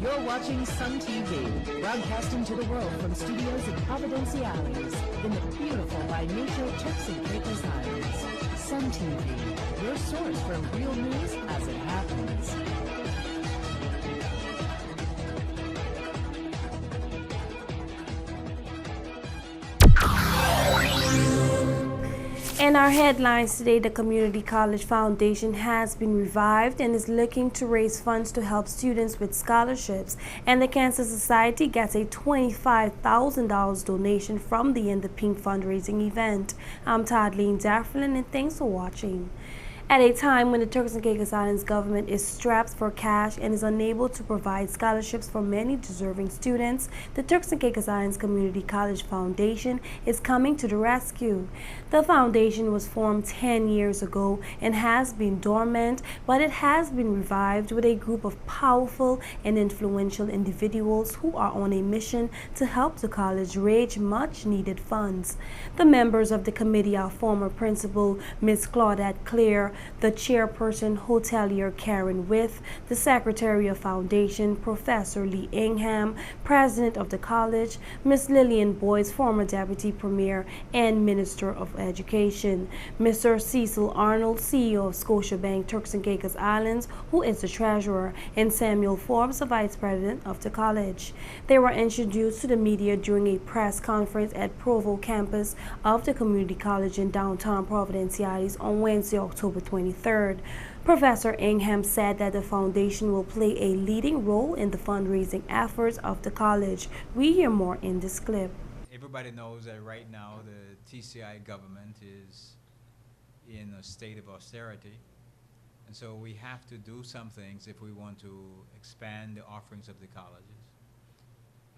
You're watching Sun TV, broadcasting to the world from studios in Providenciales in the beautiful by nature Turks and Caicos Islands. Sun TV, your source for real news as it happens. In our headlines today, the Community College Foundation has been revived and is looking to raise funds to help students with scholarships. And the Cancer Society gets a $25,000 donation from the In the Pink fundraising event. I'm Toddleen Dafflin, and thanks for watching. At a time when the Turks and Caicos Islands government is strapped for cash and is unable to provide scholarships for many deserving students, the Turks and Caicos Islands Community College Foundation is coming to the rescue. The foundation was formed 10 years ago and has been dormant, but it has been revived with a group of powerful and influential individuals who are on a mission to help the college raise much needed funds. The members of the committee are former principal Ms. Claudette Clare, the chairperson hotelier Karen With, the secretary of foundation Professor Lee Ingham, president of the college Ms. Lillian Boyce, former deputy premier and minister of education, Mr. Cecil Arnold, CEO of Scotiabank Turks and Caicos Islands, who is the treasurer, and Samuel Forbes, the vice president of the college. They were introduced to the media during a press conference at Provo campus of the community college in downtown Providenciales on Wednesday, October 23rd. Professor Ingham said that the foundation will play a leading role in the fundraising efforts of the college. We hear more in this clip. Everybody knows that right now the TCI government is in a state of austerity, and so we have to do some things if we want to expand the offerings of the colleges,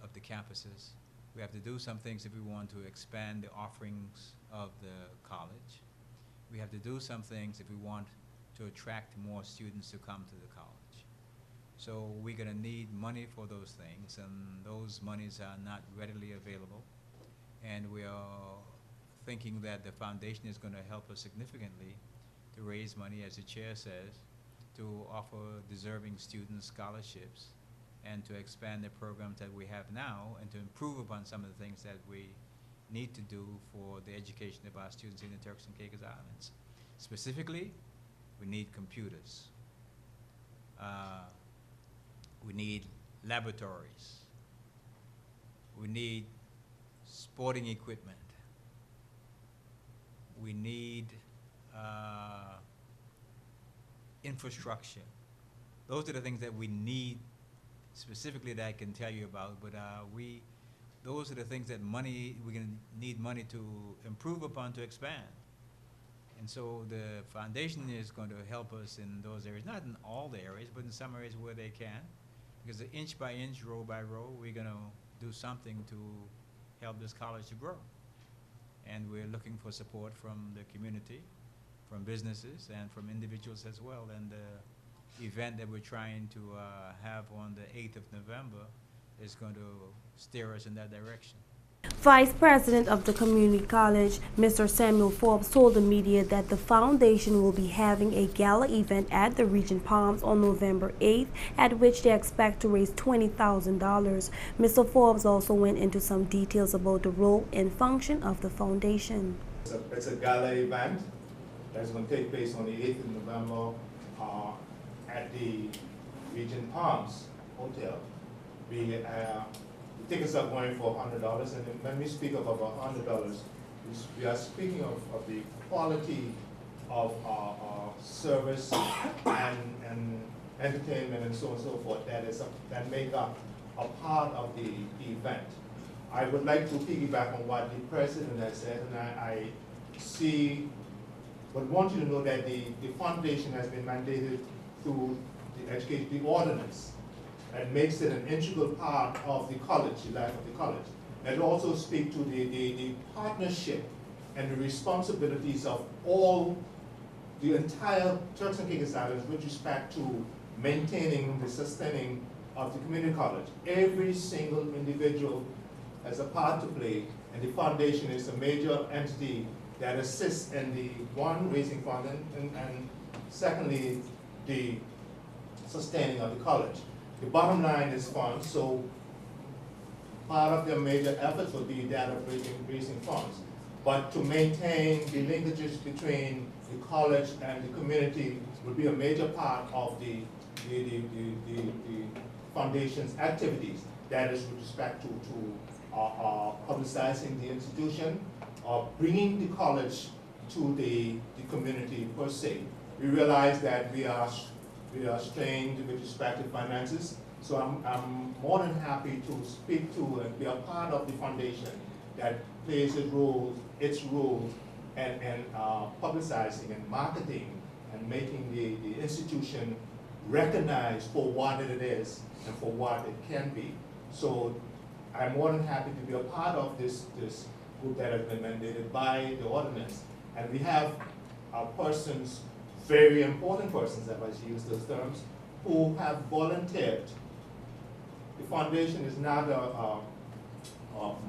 of the campuses. We have to do some things if we want to expand the offerings of the college. We have to do some things if we want to attract more students to come to the college. So we're going to need money for those things, and those monies are not readily available. And we are thinking that the foundation is going to help us significantly to raise money, as the chair says, to offer deserving students scholarships and to expand the programs that we have now and to improve upon some of the things that we need to do for the education of our students in the Turks and Caicos Islands. Specifically, we need computers. We need laboratories. We need sporting equipment. We need infrastructure. Those are the things that we need specifically that I can tell you about, but those are the things that we're going to need money to improve upon, to expand. And so the foundation is going to help us in those areas, not in all the areas, but in some areas where they can. Because inch by inch, row by row, we're going to do something to help this college to grow. And we're looking for support from the community, from businesses, and from individuals as well. And the event that we're trying to have on the 8th of November is going to steer us in that direction. Vice President of the Community College, Mr. Samuel Forbes, told the media that the foundation will be having a gala event at the Regent Palms on November 8th, at which they expect to raise $20,000. Mr. Forbes also went into some details about the role and function of the foundation. It's a gala event that's going to take place on the 8th of November at the Regent Palms Hotel. The tickets are going for $100, and when we speak of $100, we are speaking of the quality of service and entertainment and so on and so forth that make up a part of the event. I would like to piggyback on what the president has said, and I want you to know that the foundation has been mandated through the ordinance, and makes it an integral part of the college, the life of the college. And also speak to the partnership and the responsibilities of the entire Turks and Caicos Islands with respect to maintaining the sustaining of the community college. Every single individual has a part to play, and the foundation is a major entity that assists in the raising funds, and secondly, the sustaining of the college. the bottom line is funds, so part of their major efforts will be that of raising funds. But to maintain the linkages between the college and the community will be a major part of the foundation's activities. That is with respect to publicizing the institution, bringing the college to the community per se. We realize that we are strained with respect to finances, so I'm more than happy to speak to and be a part of the foundation that plays its role and publicizing and marketing and making the institution recognized for what it is and for what it can be. So I'm more than happy to be a part of this group that has been mandated by the ordinance. And we have persons, very important persons, if I use those terms, who have volunteered. The foundation is not a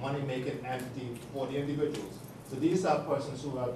money-making entity for the individuals. So these are persons who have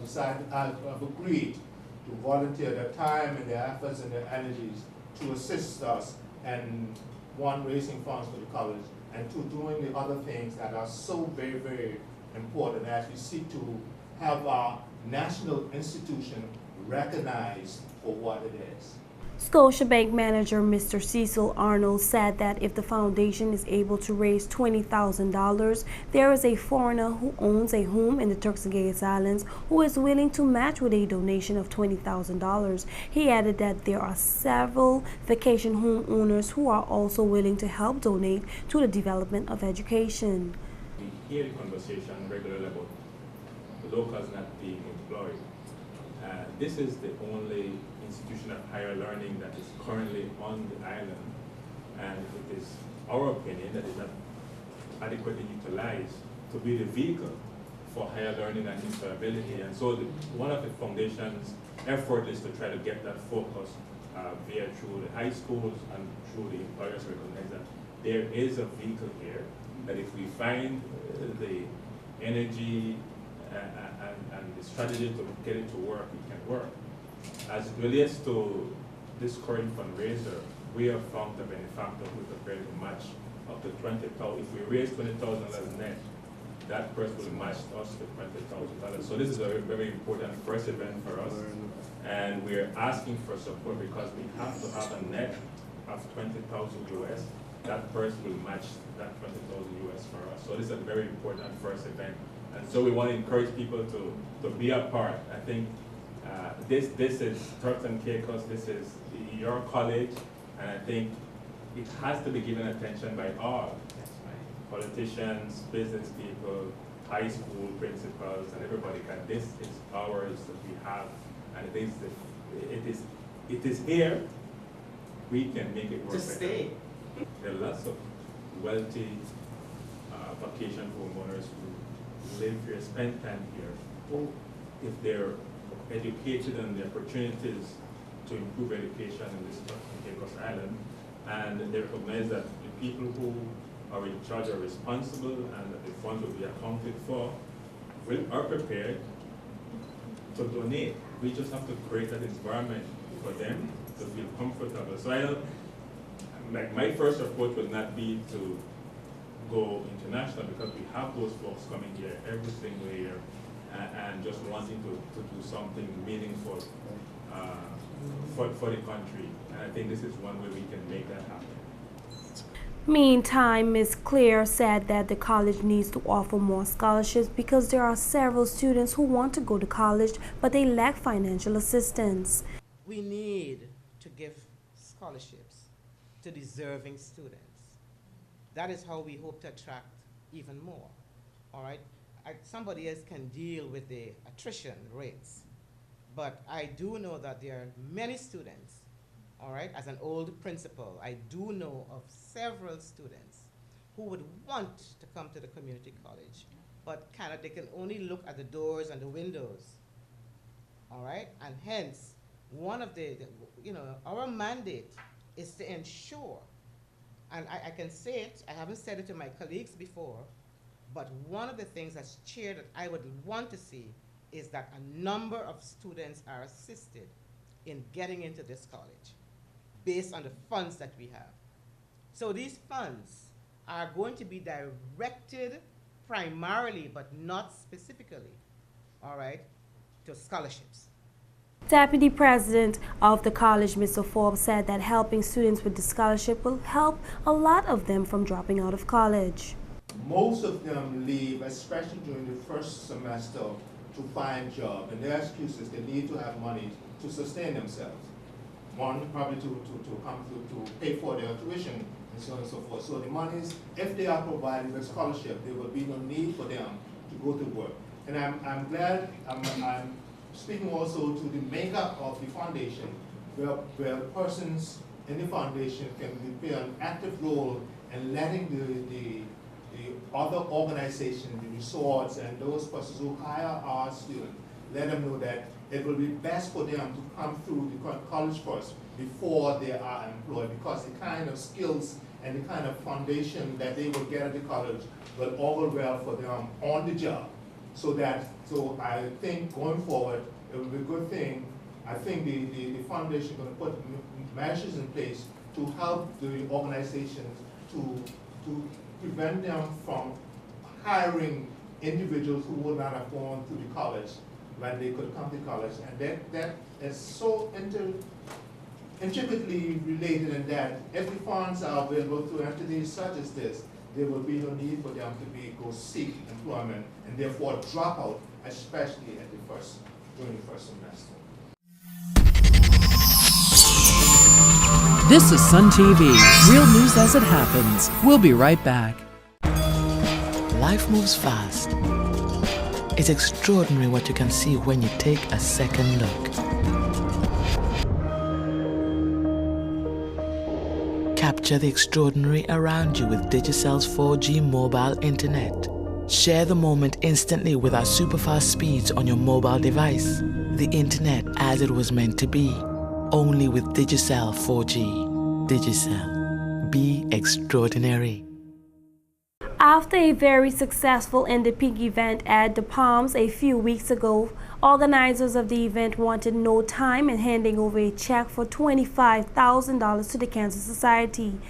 have agreed to volunteer their time and their efforts and their energies to assist us in, one, raising funds for the college, and two, doing the other things that are so very, very important as we seek to have our national institution recognized for what it is. Scotiabank manager Mr. Cecil Arnold said that if the foundation is able to raise $20,000, there is a foreigner who owns a home in the Turks and Caicos Islands who is willing to match with a donation of $20,000. He added that there are several vacation home owners who are also willing to help donate to the development of education. We hear the conversation regularly about the locals not being employed. This is the only institution of higher learning that is currently on the island, and it is our opinion that is not adequately utilized to be the vehicle for higher learning and employability. And so one of the foundation's effort is to try to get that focus via through the high schools and through the employers recognize that there is a vehicle here, that if we find the energy and the strategy to get it to work, it can work. As it relates to this current fundraiser, we have found the benefactor who is prepared to match up to $20,000. If we raise $20,000 net, that person will match us with $20,000. So this is a very important first event for us, and we're asking for support because we have to have a net of $20,000 US. That person will match that $20,000 US for us. So this is a very important first event, and so we want to encourage people to be a part. I think this is Turks and Caicos, this is your college, and I think it has to be given attention by all, politicians, business people, high school principals, and everybody, because this is ours that we have, and it is here. We can make it work. To stay. There are lots of wealthy vacation homeowners who live here, spend time here, who, if they're educated and the opportunities to improve education in this Caicos Island, and they recognize that the people who are in charge are responsible and that the funds will be accounted for, are prepared to donate. We just have to create an environment for them to feel comfortable. So I don't, like, my first approach would not be to go international, because we have those folks coming here every single year and just wanting to do something meaningful for the country. And I think this is one way we can make that happen. Meantime, Ms. Claire said that the college needs to offer more scholarships because there are several students who want to go to college, but they lack financial assistance. We need to give scholarships to deserving students. That is how we hope to attract even more, all right? Somebody else can deal with the attrition rates, but I do know that there are many students, all right? As an old principal, I do know of several students who would want to come to the community college, but they can only look at the doors and the windows, all right? And hence, one of our mandate is to ensure, and I can say it, I haven't said it to my colleagues before, but one of the things as chair that I would want to see is that a number of students are assisted in getting into this college based on the funds that we have. So these funds are going to be directed primarily, but not specifically, all right, to scholarships. Deputy President of the college, Mr. Forbes, said that helping students with the scholarship will help a lot of them from dropping out of college. Most of them leave, especially during the first semester, to find jobs. And their excuse is they need to have money to sustain themselves. One, probably to pay for their tuition and so on and so forth. So the monies, if they are provided with scholarship, there will be no need for them to go to work. And I'm glad, I'm speaking also to the makeup of the foundation, where persons in the foundation can play an active role in letting the other organizations, the resorts, and those persons who hire our students, let them know that it will be best for them to come through the college first before they are employed, because the kind of skills and the kind of foundation that they will get at the college will augur well for them on the job. So I think going forward, it will be a good thing. I think the foundation is going to put measures in place to help the organizations to prevent them from hiring individuals who would not have gone to the college when they could come to college. And that is so intricately related in that if the funds are available through entities such as this, there will be no need for them to go seek employment and therefore drop out, especially during the first semester. This is Sun TV, real news as it happens. We'll be right back. Life moves fast. It's extraordinary what you can see when you take a second look. Capture the extraordinary around you with Digicel's 4G mobile internet. Share the moment instantly with our superfast speeds on your mobile device. The internet as it was meant to be. Only with Digicel 4G. Digicel. Be extraordinary. After a very successful In the Pink event at the Palms a few weeks ago, organizers of the event wanted no time in handing over a check for $25,000 to the Cancer Society.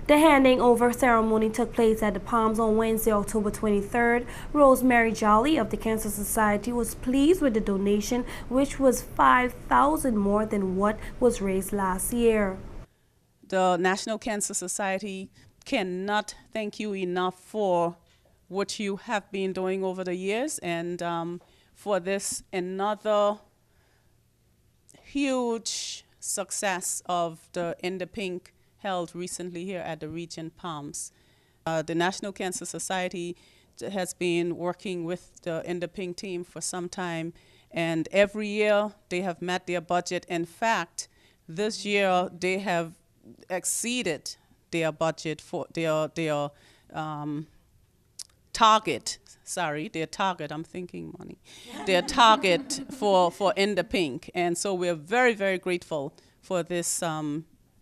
The handing over ceremony took place at the Palms on Wednesday, October 23rd. Rosemary Jolly of the Cancer Society was pleased with the donation, which was $5,000 more than what was raised last year. The National Cancer Society cannot thank you enough for what you have been doing over the years, and for this another huge success of the In the Pink held recently here at the Regent Palms. The National Cancer Society has been working with the In the Pink team for some time, and every year they have met their budget. In fact, this year they have exceeded their budget for their target. Sorry, their target. I'm thinking money. Their target for In the Pink, and so we're very, very grateful for this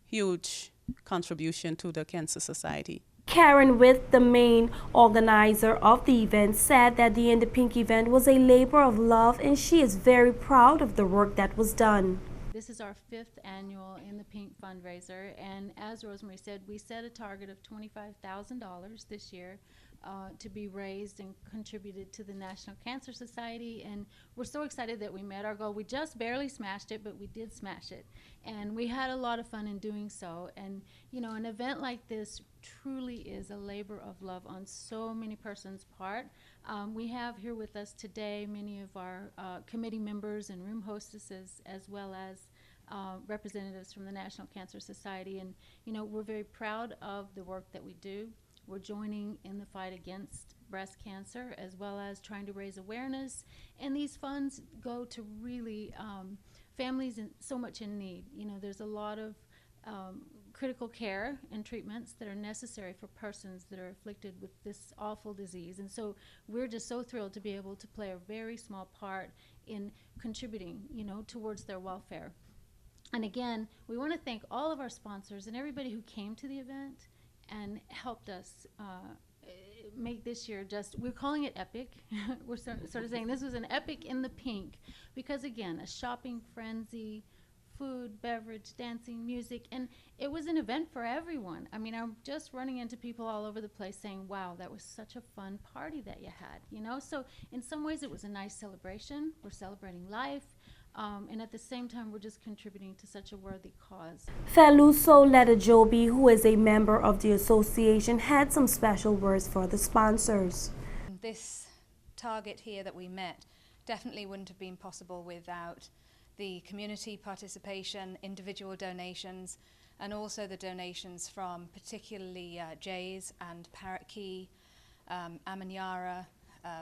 huge contribution to the Cancer Society. Karen Witt, the main organizer of the event, said that the In the Pink event was a labor of love, and she is very proud of the work that was done. This is our 5th annual In the Pink fundraiser, and as Rosemary said, we set a target of $25,000 this year to be raised and contributed to the National Cancer Society, and we're so excited that we met our goal. We just barely smashed it, but we did smash it, and we had a lot of fun in doing so. And you know, an event like this truly is a labor of love on so many persons' part. We have here with us today many of our committee members and room hostesses, as well as representatives from the National Cancer Society, and you know, we're very proud of the work that we do. We're joining in the fight against breast cancer, as well as trying to raise awareness, and these funds go to really families so much in need. You know, there's a lot of critical care and treatments that are necessary for persons that are afflicted with this awful disease, and so we're just so thrilled to be able to play a very small part in contributing, you know, towards their welfare. And again, we want to thank all of our sponsors and everybody who came to the event and helped us make this year we're calling it epic. We're sort of saying this was an epic In the Pink, because again, a shopping frenzy food, beverage, dancing, music, and it was an event for everyone. I mean, I'm just running into people all over the place saying, wow, that was such a fun party that you had, you know? So in some ways it was a nice celebration. We're celebrating life. And at the same time, we're just contributing to such a worthy cause. Feluso Letta Jobby, who is a member of the association, had some special words for the sponsors. This target here that we met definitely wouldn't have been possible without the community participation, individual donations, and also the donations from particularly Jays and Parrot Key, Amanyara,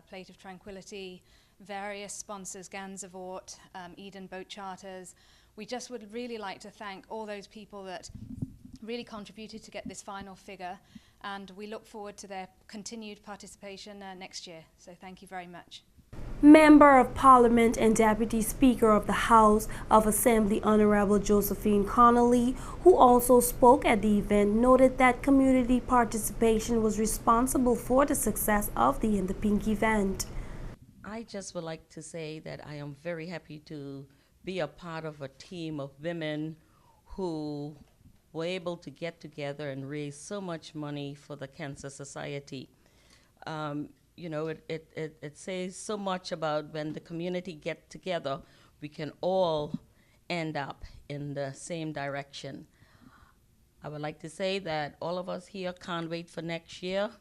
Plate of Tranquility, various sponsors, Gansevoort, Eden Boat Charters. We just would really like to thank all those people that really contributed to get this final figure, and we look forward to their continued participation next year. So thank you very much. Member of Parliament and Deputy Speaker of the House of Assembly Honorable Josephine Connelly, who also spoke at the event, noted that community participation was responsible for the success of the In the Pink event. I just would like to say that I am very happy to be a part of a team of women who were able to get together and raise so much money for the Cancer Society. You know, it says so much about when the community get together, we can all end up in the same direction. I would like to say that all of us here can't wait for next year,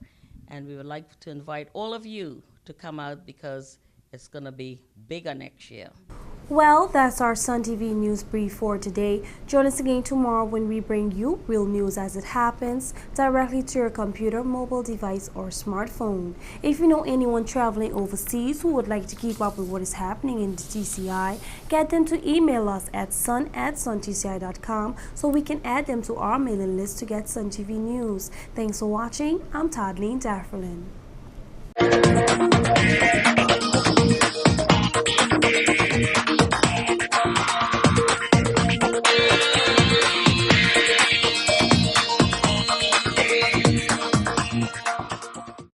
and we would like to invite all of you to come out because it's going to be bigger next year. Well, that's our Sun TV News Brief for today. Join us again tomorrow when we bring you real news as it happens directly to your computer, mobile device, or smartphone. If you know anyone traveling overseas who would like to keep up with what is happening in the TCI, get them to email us at sun@suntci.com so we can add them to our mailing list to get Sun TV News. Thanks for watching. I'm Toddleen Dafferlin.